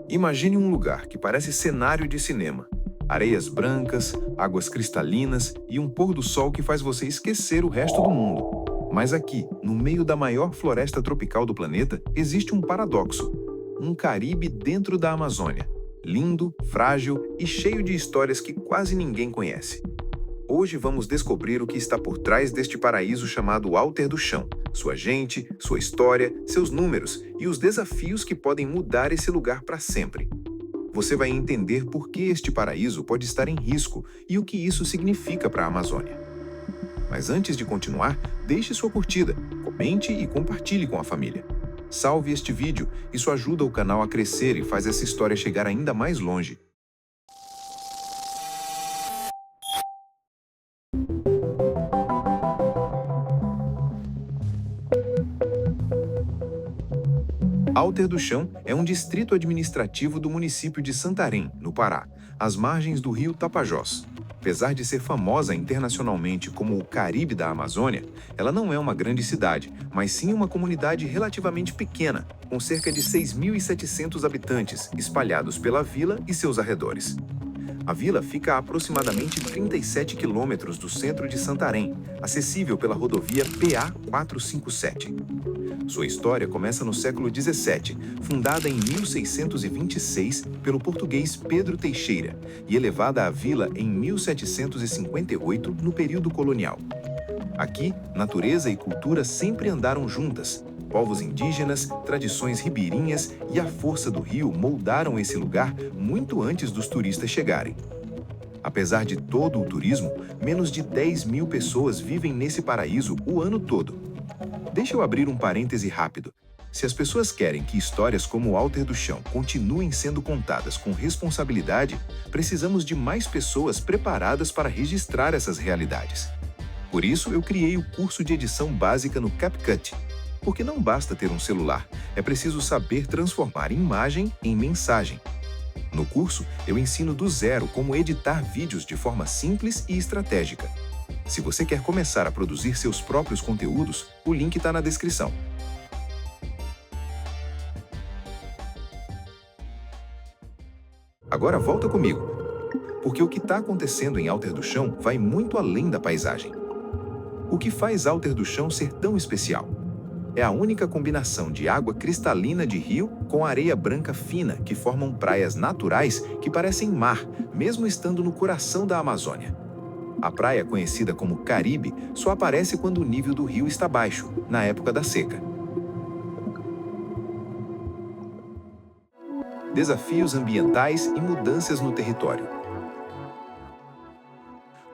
Imagine um lugar que parece cenário de cinema. Areias brancas, águas cristalinas e um pôr do sol que faz você esquecer o resto do mundo. Mas aqui, no meio da maior floresta tropical do planeta, existe um paradoxo. Um Caribe dentro da Amazônia. Lindo, frágil e cheio de histórias que quase ninguém conhece. Hoje vamos descobrir o que está por trás deste paraíso chamado Alter do Chão, sua gente, sua história, seus números e os desafios que podem mudar esse lugar para sempre. Você vai entender por que este paraíso pode estar em risco e o que isso significa para a Amazônia. Mas antes de continuar, deixe sua curtida, comente e compartilhe com a família. Salve este vídeo, isso ajuda o canal a crescer e faz essa história chegar ainda mais longe. Alter do Chão é um distrito administrativo do município de Santarém, no Pará, às margens do rio Tapajós. Apesar de ser famosa internacionalmente como o Caribe da Amazônia, ela não é uma grande cidade, mas sim uma comunidade relativamente pequena, com cerca de 6.700 habitantes espalhados pela vila e seus arredores. A vila fica a aproximadamente 37 quilômetros do centro de Santarém, acessível pela rodovia PA-457. Sua história começa no século XVII, fundada em 1626 pelo português Pedro Teixeira e elevada à vila em 1758, no período colonial. Aqui, natureza e cultura sempre andaram juntas. Povos indígenas, tradições ribeirinhas e a força do rio moldaram esse lugar muito antes dos turistas chegarem. Apesar de todo o turismo, menos de 10.000 pessoas vivem nesse paraíso o ano todo. Deixa eu abrir um parêntese rápido. Se as pessoas querem que histórias como o Alter do Chão continuem sendo contadas com responsabilidade, precisamos de mais pessoas preparadas para registrar essas realidades. Por isso, eu criei o curso de edição básica no CapCut. Porque não basta ter um celular, é preciso saber transformar imagem em mensagem. No curso, eu ensino do zero como editar vídeos de forma simples e estratégica. Se você quer começar a produzir seus próprios conteúdos, o link está na descrição. Agora volta comigo, porque o que está acontecendo em Alter do Chão vai muito além da paisagem. O que faz Alter do Chão ser tão especial? É a única combinação de água cristalina de rio com areia branca fina que formam praias naturais que parecem mar, mesmo estando no coração da Amazônia. A praia, conhecida como Caribe, só aparece quando o nível do rio está baixo, na época da seca. Desafios ambientais e mudanças no território.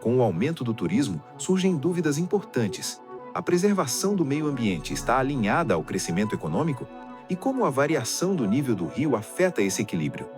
Com o aumento do turismo, surgem dúvidas importantes. A preservação do meio ambiente está alinhada ao crescimento econômico? E como a variação do nível do rio afeta esse equilíbrio?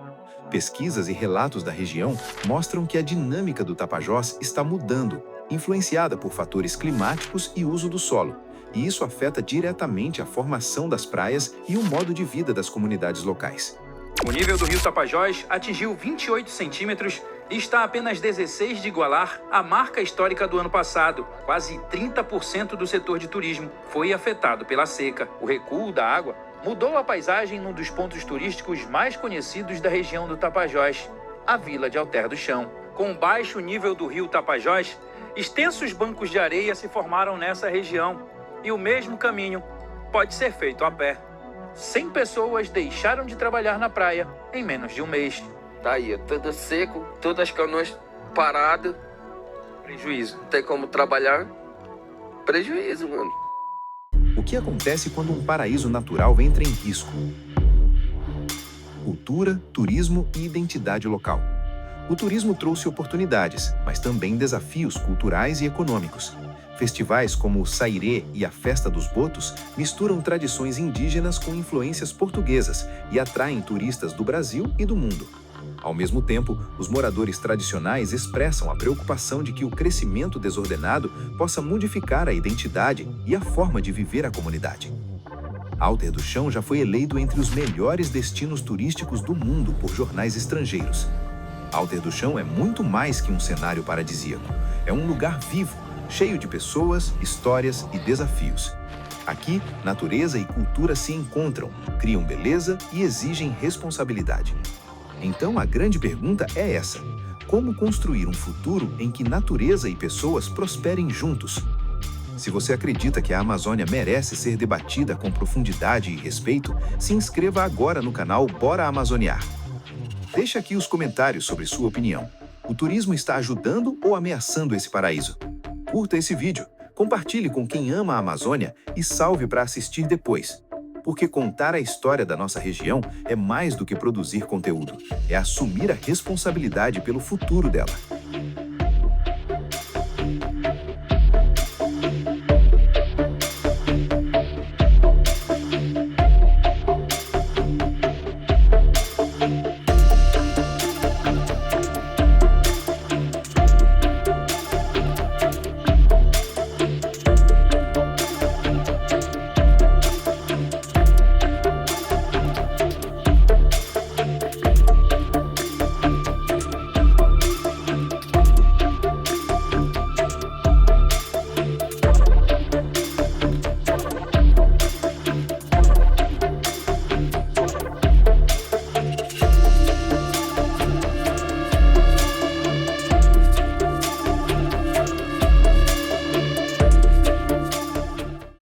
Pesquisas e relatos da região mostram que a dinâmica do Tapajós está mudando, influenciada por fatores climáticos e uso do solo, e isso afeta diretamente a formação das praias e o modo de vida das comunidades locais. O nível do rio Tapajós atingiu 28 centímetros e está a apenas 16 de igualar a marca histórica do ano passado. Quase 30% do setor de turismo foi afetado pela seca. O recuo da água mudou a paisagem num dos pontos turísticos mais conhecidos da região do Tapajós, a vila de Alter do Chão. Com o baixo nível do rio Tapajós, extensos bancos de areia se formaram nessa região e o mesmo caminho pode ser feito a pé. 100 pessoas deixaram de trabalhar na praia em menos de um mês. Tá aí, tudo seco, todas as canoas paradas. Prejuízo. Não tem como trabalhar. Prejuízo, mano. O que acontece quando um paraíso natural entra em risco? Cultura, turismo e identidade local. O turismo trouxe oportunidades, mas também desafios culturais e econômicos. Festivais como o Sairê e a Festa dos Botos misturam tradições indígenas com influências portuguesas e atraem turistas do Brasil e do mundo. Ao mesmo tempo, os moradores tradicionais expressam a preocupação de que o crescimento desordenado possa modificar a identidade e a forma de viver a comunidade. Alter do Chão já foi eleito entre os melhores destinos turísticos do mundo por jornais estrangeiros. Alter do Chão é muito mais que um cenário paradisíaco. É um lugar vivo, cheio de pessoas, histórias e desafios. Aqui, natureza e cultura se encontram, criam beleza e exigem responsabilidade. Então, a grande pergunta é essa: como construir um futuro em que natureza e pessoas prosperem juntos? Se você acredita que a Amazônia merece ser debatida com profundidade e respeito, se inscreva agora no canal Bora Amazoniar. Deixe aqui os comentários sobre sua opinião. O turismo está ajudando ou ameaçando esse paraíso? Curta esse vídeo, compartilhe com quem ama a Amazônia e salve para assistir depois. Porque contar a história da nossa região é mais do que produzir conteúdo, é assumir a responsabilidade pelo futuro dela.